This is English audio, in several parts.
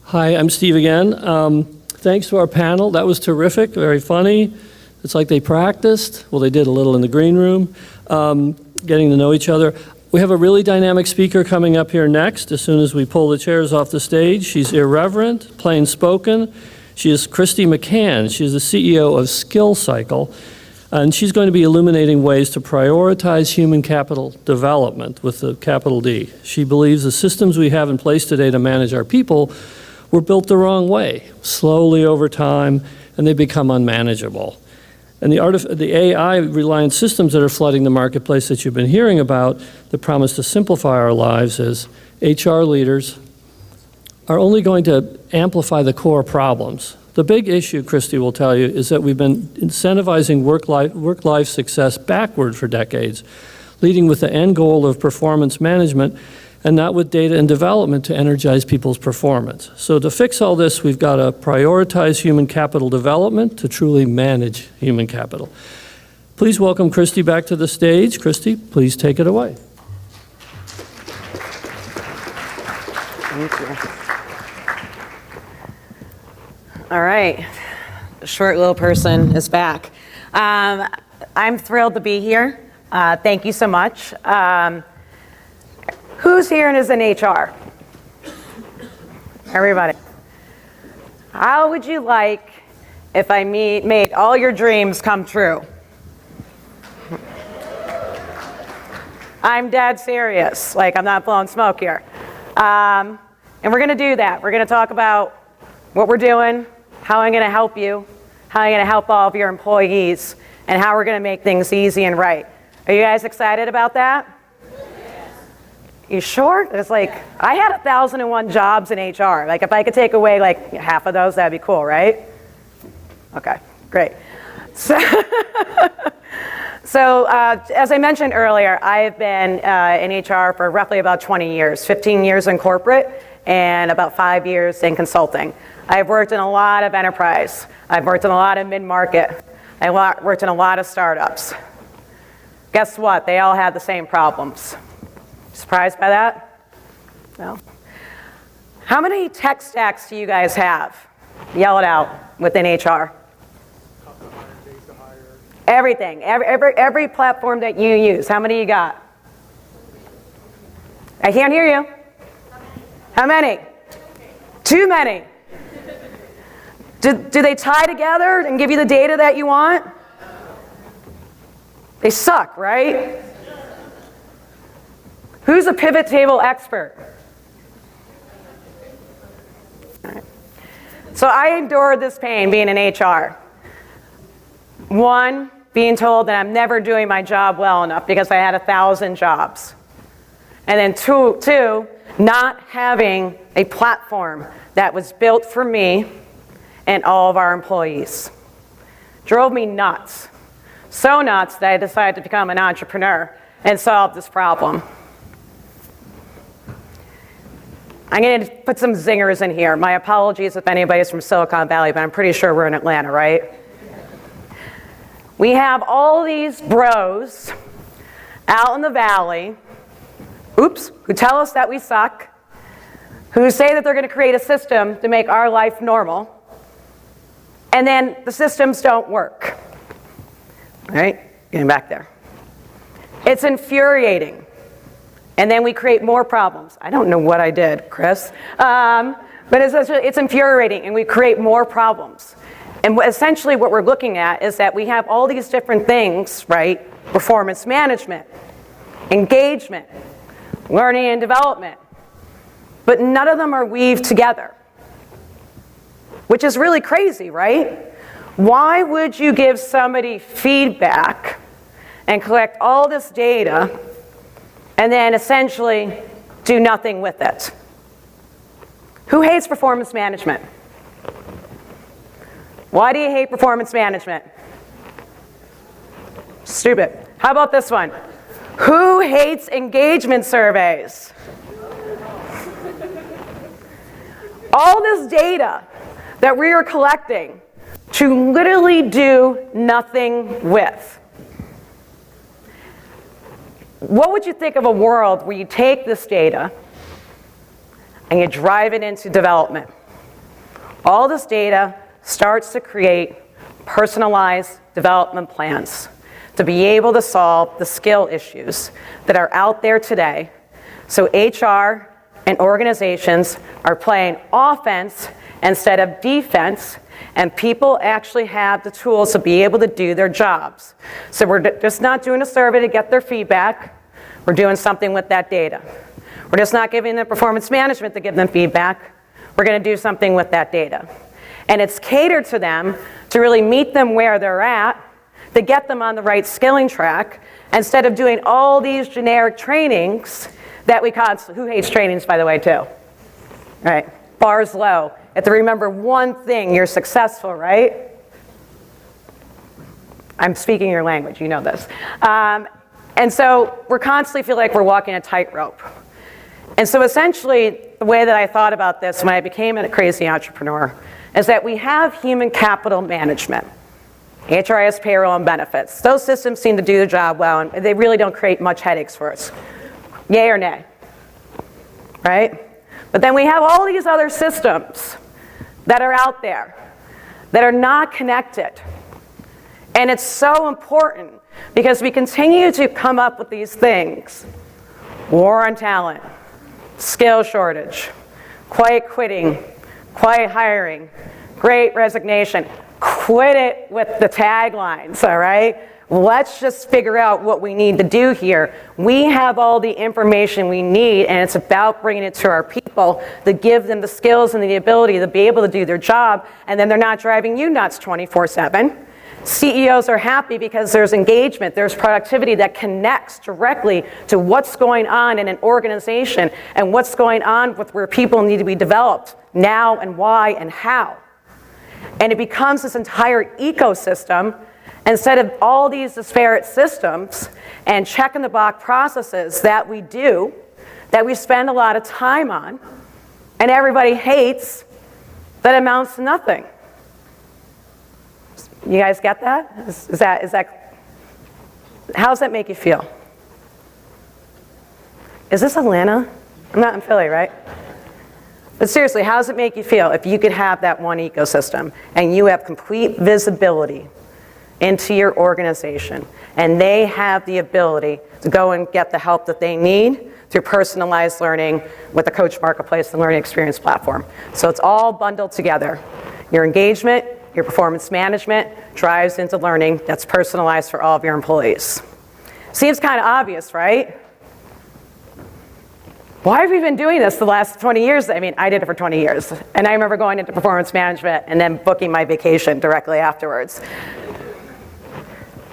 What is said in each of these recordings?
Hi, I'm Steve again. Thanks to our panel. That was terrific, very funny. It's like they practiced. Well, they did a little in the green room, getting to know each other. We have a really dynamic speaker coming up here next as soon as we pull the chairs off the stage. She's irreverent, plain spoken. She is Kristy McCann. She's the CEO of SkillCycle, and she's going to be illuminating ways to prioritize human capital development with the capital D. She believes the systems we have in place today to manage our people were built the wrong way, slowly over time, and they become unmanageable. And the AI-reliant systems that are flooding the marketplace that you've been hearing about that promise to simplify our lives as HR leaders are only going to amplify the core problems. The big issue, Kristy will tell you, is that we've been incentivizing work-life success backward for decades, leading with the end goal of performance management and not with data and development to energize people's performance. So to fix all this, we've got to prioritize human capital development to truly manage human capital. Please welcome Kristy back to the stage. Kristy, please take it away. Thank you. All right, the short little person is back. I'm thrilled to be here. Thank you so much. Who's here and is in HR? Everybody. How would you like if I made all your dreams come true? I'm dead serious, like I'm not blowing smoke here. And we're gonna do that. We're gonna talk about what we're doing, how I'm gonna help you, how I'm gonna help all of your employees, and how we're gonna make things easy and right. Are you guys excited about that? You sure? It's like, I had 1,001 jobs in HR. Like if I could take away like half of those, that'd be cool, right? Okay, great. So, as I mentioned earlier, I've been in HR for roughly about 20 years, 15 years in corporate and about 5 years in consulting. I've worked in a lot of enterprise. I've worked in a lot of mid-market. I worked in a lot of startups. Guess what? They all had the same problems. Surprised by that? No. How many tech stacks do you guys have? Yell it out within HR. Everything, every platform that you use. How many you got? I can't hear you. How many? Too many. Do they tie together and give you the data that you want? They suck, right? Who's a pivot table expert? All right. So I endured this pain being in HR. One, being told that I'm never doing my job well enough because I had 1,000 jobs. And then two, not having a platform that was built for me and all of our employees. Drove me nuts. So nuts that I decided to become an entrepreneur and solve this problem. I'm going to put some zingers in here. My apologies if anybody's from Silicon Valley, but I'm pretty sure we're in Atlanta, right? We have all these bros out in the valley, who tell us that we suck, who say that they're going to create a system to make our life normal, and then the systems don't work. All right, getting back there. It's infuriating. And then we create more problems. I don't know what I did, Chris. But it's infuriating, and we create more problems. And essentially what we're looking at is that we have all these different things, right? Performance management, engagement, learning and development. But none of them are weaved together, which is really crazy, right? Why would you give somebody feedback and collect all this data and then essentially do nothing with it? Who hates performance management? Why do you hate performance management? Stupid. How about this one? Who hates engagement surveys? All this data that we are collecting to literally do nothing with. What would you think of a world where you take this data and you drive it into development? All this data starts to create personalized development plans to be able to solve the skill issues that are out there today. So HR and organizations are playing offense instead of defense, and people actually have the tools to be able to do their jobs. So we're just not doing a survey to get their feedback. We're doing something with that data. We're just not giving them performance management to give them feedback. We're going to do something with that data. And it's catered to them to really meet them where they're at, to get them on the right skilling track, instead of doing all these generic trainings that we constantly, who hates trainings, by the way, too? Right, bar's low. You have to remember one thing, you're successful, right? I'm speaking your language, you know this. And so we're constantly feel like we're walking a tightrope. And so essentially, the way that I thought about this when I became a crazy entrepreneur is that we have human capital management. HRIS, payroll, and benefits. Those systems seem to do their job well, and they really don't create much headaches for us. Yay or nay? Right? But then we have all these other systems that are out there that are not connected. And it's so important because we continue to come up with these things. War on talent, skill shortage, quiet quitting, quiet hiring, great resignation. Quit it with the taglines, all right? Let's just figure out what we need to do here. We have all the information we need, and it's about bringing it to our people to give them the skills and the ability to be able to do their job, and then they're not driving you nuts 24/7. CEOs are happy because there's engagement, there's productivity that connects directly to what's going on in an organization and what's going on with where people need to be developed now and why and how. And it becomes this entire ecosystem instead of all these disparate systems and check-in-the-box processes that we do, that we spend a lot of time on, and everybody hates, that amounts to nothing. You guys get that? Is that, how does that make you feel? Is this Atlanta? I'm not in Philly, right? But seriously, how does it make you feel if you could have that one ecosystem and you have complete visibility into your organization and they have the ability to go and get the help that they need through personalized learning with the Coach Marketplace and Learning Experience Platform. So it's all bundled together. Your engagement, your performance management drives into learning that's personalized for all of your employees. Seems kind of obvious, right? Why have we been doing this the last 20 years? I mean, I did it for 20 years. And I remember going into performance management and then booking my vacation directly afterwards.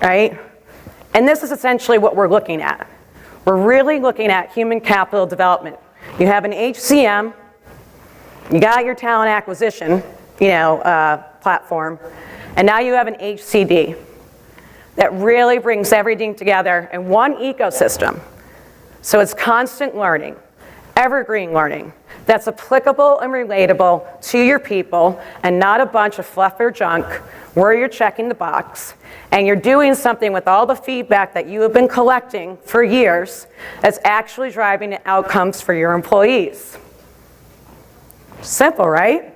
Right? And this is essentially what we're looking at. We're really looking at human capital development. You have an HCM, you got your talent acquisition, platform, and now you have an HCD that really brings everything together in one ecosystem. So it's constant learning, evergreen learning that's applicable and relatable to your people and not a bunch of fluff or junk where you're checking the box and you're doing something with all the feedback that you have been collecting for years that's actually driving the outcomes for your employees. Simple, right?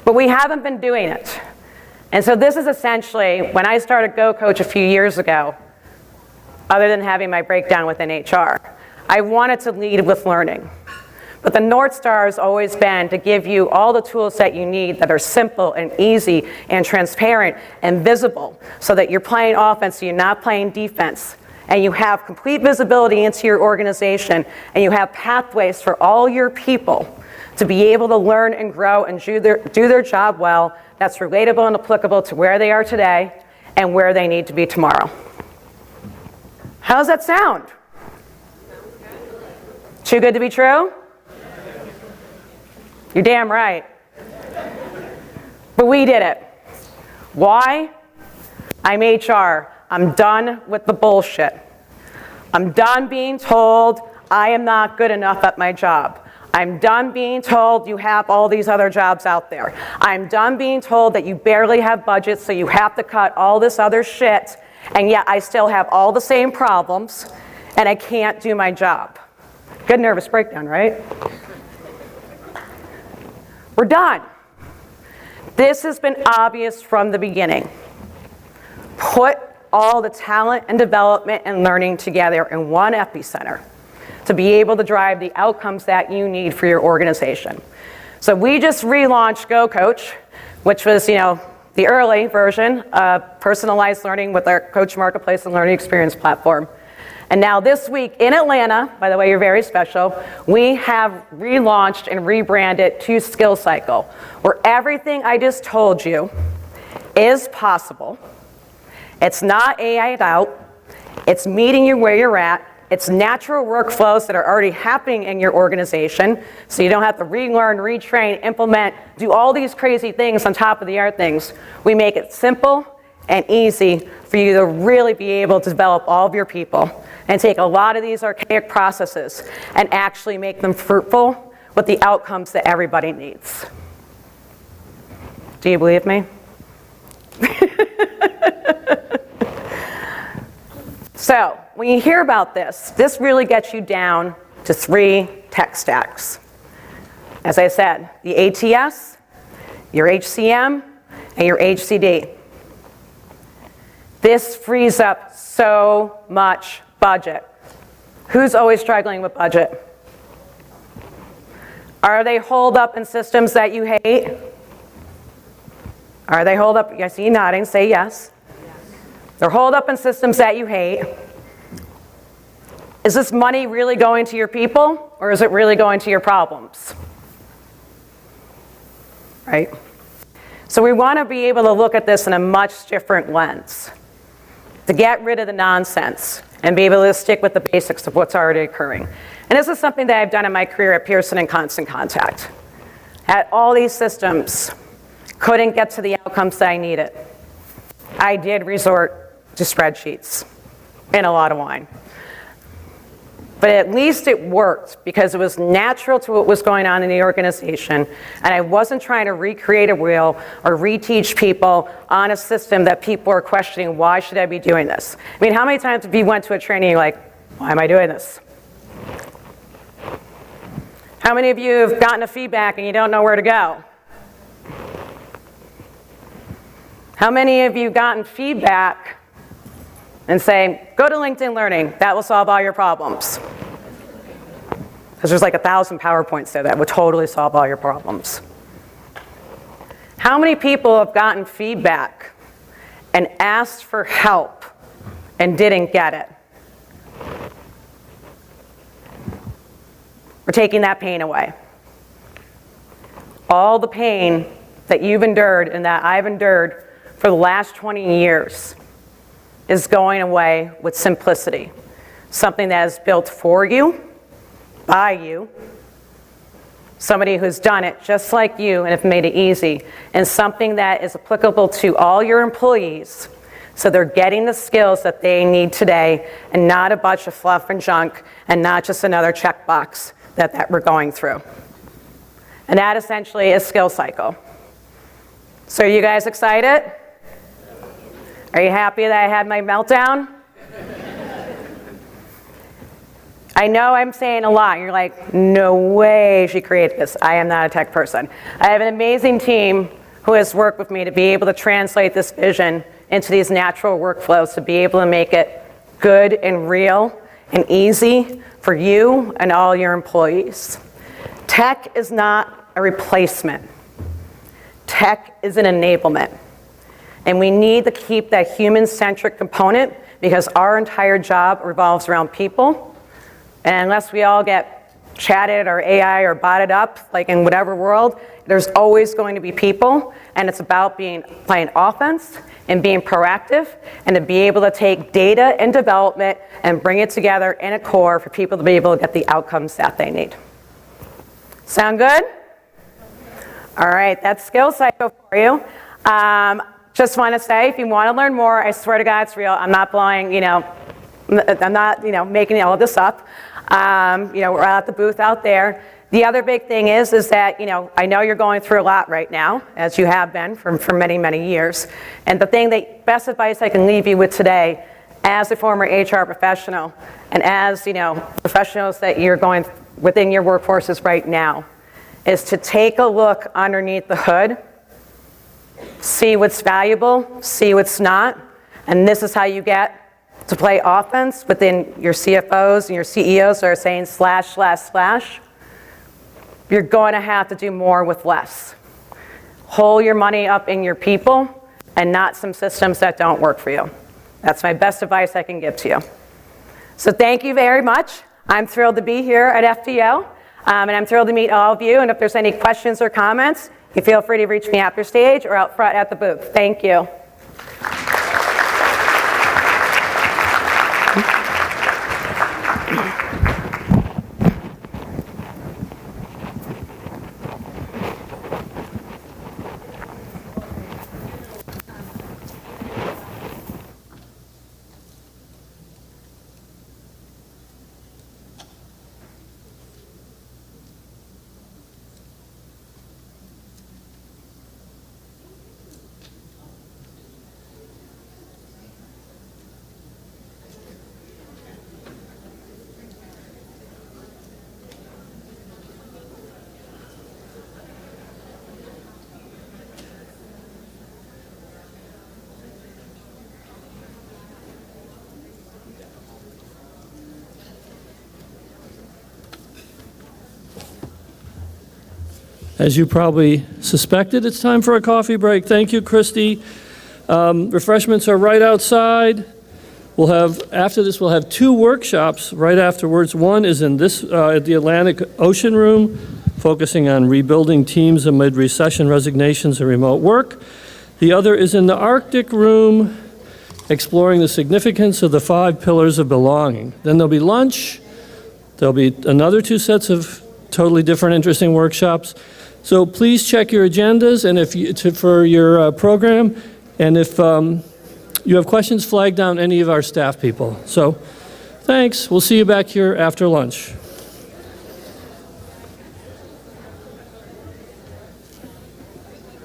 But we haven't been doing it. And so this is essentially, when I started Go Coach a few years ago, other than having my breakdown within HR, I wanted to lead with learning. But the North Star has always been to give you all the tools that you need that are simple and easy and transparent and visible so that you're playing offense, so you're not playing defense. And you have complete visibility into your organization and you have pathways for all your people to be able to learn and grow and do their job well that's relatable and applicable to where they are today and where they need to be tomorrow. How does that sound? Too good to be true? You're damn right. But we did it. Why? I'm HR. I'm done with the bullshit. I'm done being told I am not good enough at my job. I'm done being told you have all these other jobs out there. I'm done being told that you barely have budget, so you have to cut all this other shit, and yet I still have all the same problems, and I can't do my job. Good nervous breakdown, right? We're done. This has been obvious from the beginning. Put all the talent and development and learning together in one epicenter to be able to drive the outcomes that you need for your organization. So we just relaunched Go Coach, which was, the early version of personalized learning with our Coach Marketplace and Learning Experience platform. And now this week in Atlanta, by the way, you're very special, we have relaunched and rebranded to SkillCycle, where everything I just told you is possible. It's not AI'd out. It's meeting you where you're at. It's natural workflows that are already happening in your organization, so you don't have to relearn, retrain, implement, do all these crazy things on top of the other things. We make it simple and easy for you to really be able to develop all of your people and take a lot of these archaic processes and actually make them fruitful with the outcomes that everybody needs. Do you believe me? So, when you hear about this really gets you down to 3 tech stacks. As I said, the ATS, your HCM, and your HCD. This frees up so much budget. Who's always struggling with budget? Are they holed up in systems that you hate? Are they holed up? I see you nodding, say yes. They're holed up in systems that you hate. Is this money really going to your people, or is it really going to your problems? Right? So we want to be able to look at this in a much different lens, to get rid of the nonsense and be able to stick with the basics of what's already occurring. And this is something that I've done in my career at Pearson and Constant Contact. At all these systems, couldn't get to the outcomes that I needed. I did resort to spreadsheets and a lot of wine. But at least it worked because it was natural to what was going on in the organization, and I wasn't trying to recreate a wheel or reteach people on a system that people are questioning, why should I be doing this? I mean, how many times have you went to a training and you're like, why am I doing this? How many of you have gotten a feedback and you don't know where to go? How many of you have gotten feedback and say, go to LinkedIn Learning, that will solve all your problems? Because there's like 1,000 PowerPoints there that would totally solve all your problems. How many people have gotten feedback and asked for help and didn't get it? We're taking that pain away. All the pain that you've endured and that I've endured for the last 20 years is going away with simplicity. Something that is built for you, by you, somebody who's done it just like you and have made it easy, and something that is applicable to all your employees, so they're getting the skills that they need today and not a bunch of fluff and junk and not just another checkbox that we're going through. And that essentially is SkillCycle. So are you guys excited? Are you happy that I had my meltdown? I know I'm saying a lot. You're like, no way she created this. I am not a tech person. I have an amazing team who has worked with me to be able to translate this vision into these natural workflows, to be able to make it good and real and easy for you and all your employees. Tech is not a replacement. Tech is an enablement. And we need to keep that human-centric component because our entire job revolves around people. And unless we all get chatted or AI or botted up, like in whatever world, there's always going to be people. And it's about playing offense and being proactive and to be able to take data and development and bring it together in a core for people to be able to get the outcomes that they need. Sound good? All right, that's SkillCycle for you. Just want to say, if you want to learn more, I swear to God it's real. I'm not blowing, I'm not, making all of this up. We're at the booth out there. The other big thing is that, I know you're going through a lot right now, as you have been for many, many years. And the best advice I can leave you with today, as a former HR professional, and as, professionals that you're going within your workforces right now, is to take a look underneath the hood see what's valuable, see what's not, and this is how you get to play offense within your CFOs and your CEOs that are saying slash, slash, slash. You're going to have to do more with less. Hold your money up in your people and not some systems that don't work for you. That's my best advice I can give to you. So thank you very much. I'm thrilled to be here at FTO, and I'm thrilled to meet all of you. And if there's any questions or comments, you feel free to reach me after stage or out front at the booth. Thank you. As you probably suspected, it's time for a coffee break. Thank you, Kristy. Refreshments are right outside. After this, we'll have 2 workshops right afterwards. One is in this, at the Atlantic Ocean Room, focusing on rebuilding teams amid recession, resignations, and remote work. The other is in the Arctic Room, exploring the significance of the 5 pillars of belonging. Then there'll be lunch. There'll be another 2 sets of totally different, interesting workshops. So please check your agendas and for your program. And if you have questions, flag down any of our staff people. So thanks. We'll see you back here after lunch.